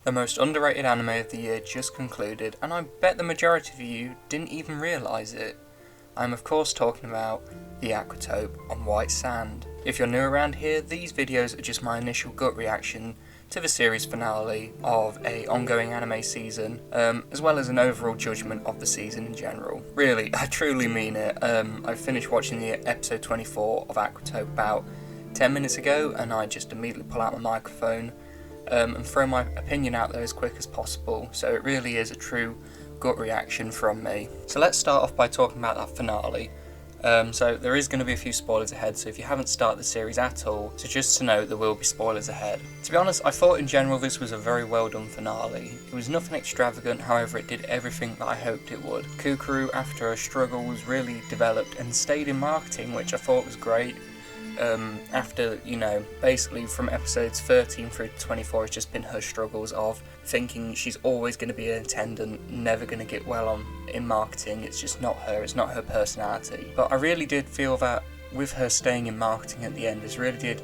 The most underrated anime of the year just concluded, and I bet the majority of you didn't even realise it. I'm of course talking about the Aquatope on White Sand. If you're new around here, these videos are just my initial gut reaction to the series finale of a ongoing anime season, as well as an overall judgment of the season in general. Really, I truly mean it. I finished watching the episode 24 of Aquatope about 10 minutes ago, and I just immediately pull out my microphone and throw my opinion out there as quick as possible, so it really is a true gut reaction from me. So let's start off by talking about that finale. So there is going to be a few spoilers ahead, so if you haven't started the series at all, so just to note there will be spoilers ahead. To be honest, I thought in general this was a very well done finale. It was nothing extravagant, however it did everything that I hoped it would. Kukuru, after her struggles, really developed and stayed in marketing, which I thought was great. After, basically from episodes 13 through to 24, it's just been her struggles of thinking she's always going to be an attendant, never going to get well on in marketing. It's just not her, it's not her personality. But I really did feel that with her staying in marketing at the end, it really did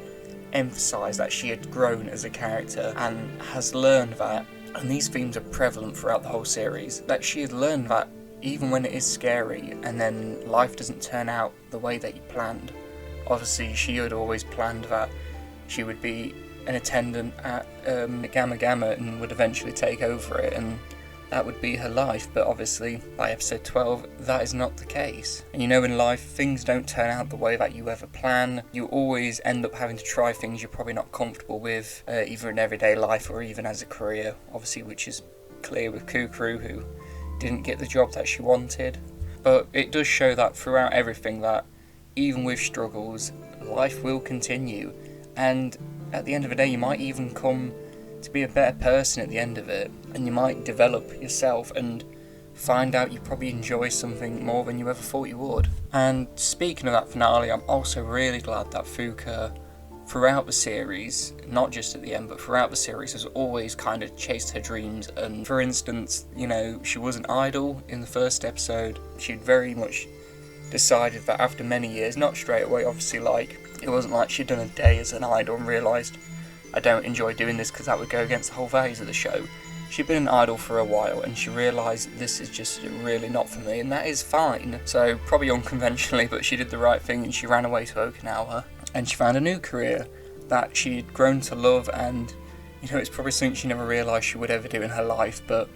emphasise that she had grown as a character and has learned that, and these themes are prevalent throughout the whole series, that she had learned that even when it is scary and then life doesn't turn out the way that you planned. Obviously, she had always planned that she would be an attendant at Gamma Gamma and would eventually take over it, and that would be her life. But obviously, by episode 12, that is not the case. And in life, things don't turn out the way that you ever plan. You always end up having to try things you're probably not comfortable with, either in everyday life or even as a career, obviously, which is clear with Kukuru, who didn't get the job that she wanted. But it does show that throughout everything that even with struggles, life will continue, and at the end of the day you might even come to be a better person at the end of it, and you might develop yourself and find out you probably enjoy something more than you ever thought you would. And speaking of that finale, I'm also really glad that Fuka, throughout the series, not just at the end but throughout the series, has always kind of chased her dreams. And for instance, she wasn't idle in the first episode. She'd very much decided that after many years, not straight away obviously, it wasn't like she'd done a day as an idol and realised I don't enjoy doing this because that would go against the whole values of the show. She'd been an idol for a while and she realised this is just really not for me, and that is fine. So probably unconventionally, but she did the right thing and she ran away to Okinawa and she found a new career that she'd grown to love, and it's probably something she never realised she would ever do in her life, but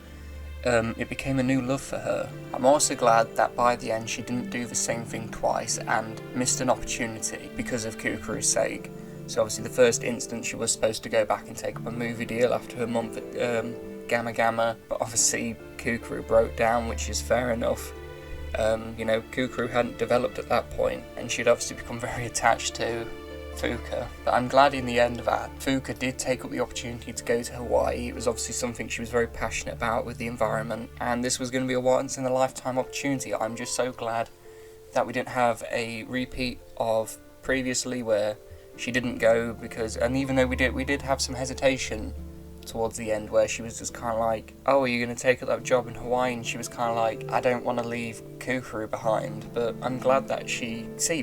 it became a new love for her. I'm also glad that by the end she didn't do the same thing twice and missed an opportunity because of Kukuru's sake. So obviously the first instance she was supposed to go back and take up a movie deal after her month at Gamma Gamma, but obviously Kukuru broke down, which is fair enough. Kukuru hadn't developed at that point, and she'd obviously become very attached to Fuka, but I'm glad in the end that Fuka did take up the opportunity to go to Hawaii. It was obviously something she was very passionate about with the environment, and this was going to be a once in a lifetime opportunity. I'm just so glad that we didn't have a repeat of previously where she didn't go, and even though we did have some hesitation towards the end where she was just kind of like, oh, are you going to take up that job in Hawaii? And she was kind of like, I don't want to leave Kukuru behind. But I'm glad that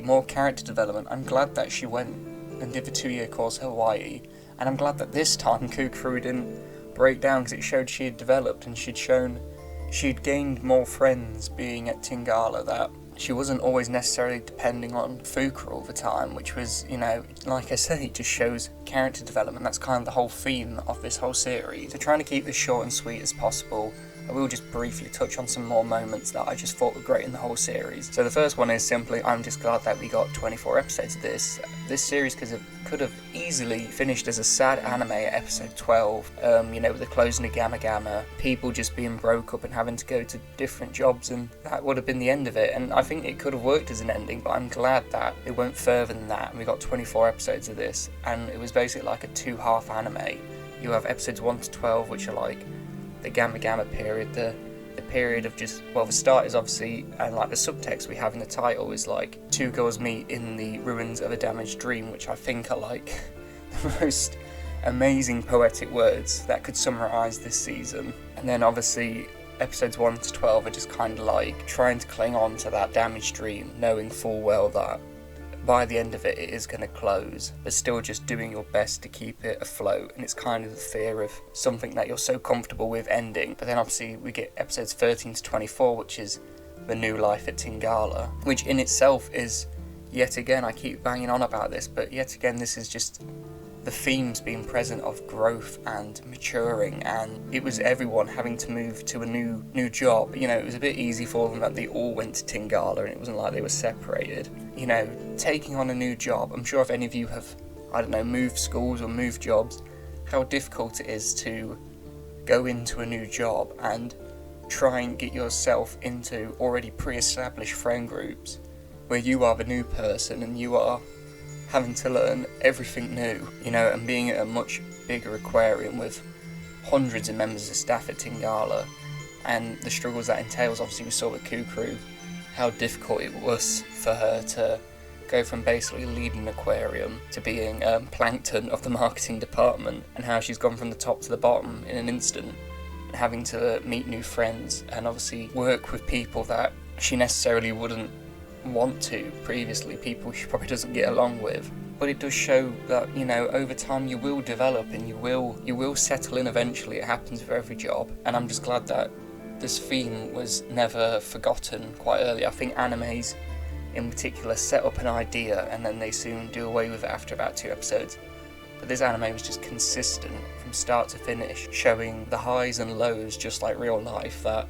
more character development. I'm glad that she went and did the 2-year course at Hawaii, and I'm glad that this time Kukuru didn't break down, because it showed she had developed and she'd gained more friends being at Tingala, that she wasn't always necessarily depending on Fuka all the time, which was, like I say, it just shows character development. That's kind of the whole theme of this whole series. So trying to keep this short and sweet as possible, I will just briefly touch on some more moments that I just thought were great in the whole series. So the first one is simply, I'm just glad that we got 24 episodes of this. This series could have easily finished as a sad anime at episode 12, with the closing of Gamma Gamma, people just being broke up and having to go to different jobs, and that would have been the end of it. And I think it could have worked as an ending, but I'm glad that it went further than that, and we got 24 episodes of this, and it was basically like a 2-half anime. You have episodes 1 to 12, which are like the Gamma Gamma period, the period of just, the start is obviously, and like the subtext we have in the title is like, two girls meet in the ruins of a damaged dream, which I think are like the most amazing poetic words that could summarise this season. And then obviously episodes 1 to 12 are just kind of like trying to cling on to that damaged dream, knowing full well that by the end of it is going to close, but still just doing your best to keep it afloat. And it's kind of the fear of something that you're so comfortable with ending. But then obviously we get episodes 13 to 24, which is the new life at Tingala, which in itself is, yet again, I keep banging on about this, but yet again this is just the themes being present of growth and maturing, and it was everyone having to move to a new job. You know, it was a bit easy for them that they all went to Tingala and it wasn't like they were separated. You know, taking on a new job, I'm sure if any of you have, I don't know, moved schools or moved jobs, how difficult it is to go into a new job and try and get yourself into already pre-established friend groups where you are the new person and you are having to learn everything new, you know, and being at a much bigger aquarium with hundreds of members of staff at Tingala, and the struggles that entails. Obviously we saw with Kukru how difficult it was for her to go from basically leading an aquarium to being plankton of the marketing department, and how she's gone from the top to the bottom in an instant, and having to meet new friends and obviously work with people that she necessarily wouldn't want to previously, people she probably doesn't get along with. But it does show that, you know, over time you will develop and you will settle in eventually. It happens for every job, and I'm just glad that this theme was never forgotten quite early. I think animes in particular set up an idea and then they soon do away with it after about 2 episodes. But this anime was just consistent from start to finish, showing the highs and lows just like real life, that,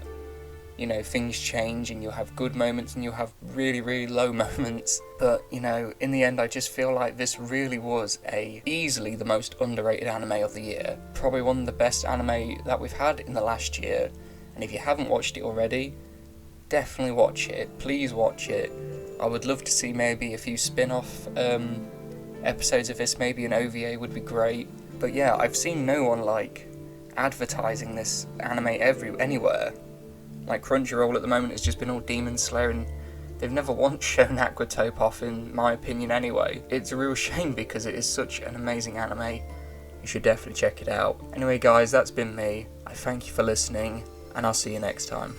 you know, things change and you'll have good moments and you'll have really, really low moments. But, you know, in the end I just feel like this really was easily the most underrated anime of the year. Probably one of the best anime that we've had in the last year. And if you haven't watched it already, definitely watch it. Please watch it. I would love to see maybe a few spin-off episodes of this. Maybe an OVA would be great. But yeah, I've seen no one like advertising this anime anywhere. Like Crunchyroll at the moment has just been all Demon Slayer, and they've never once shown Aquatope off, in my opinion anyway. It's a real shame because it is such an amazing anime. You should definitely check it out. Anyway guys, that's been me. I thank you for listening, and I'll see you next time.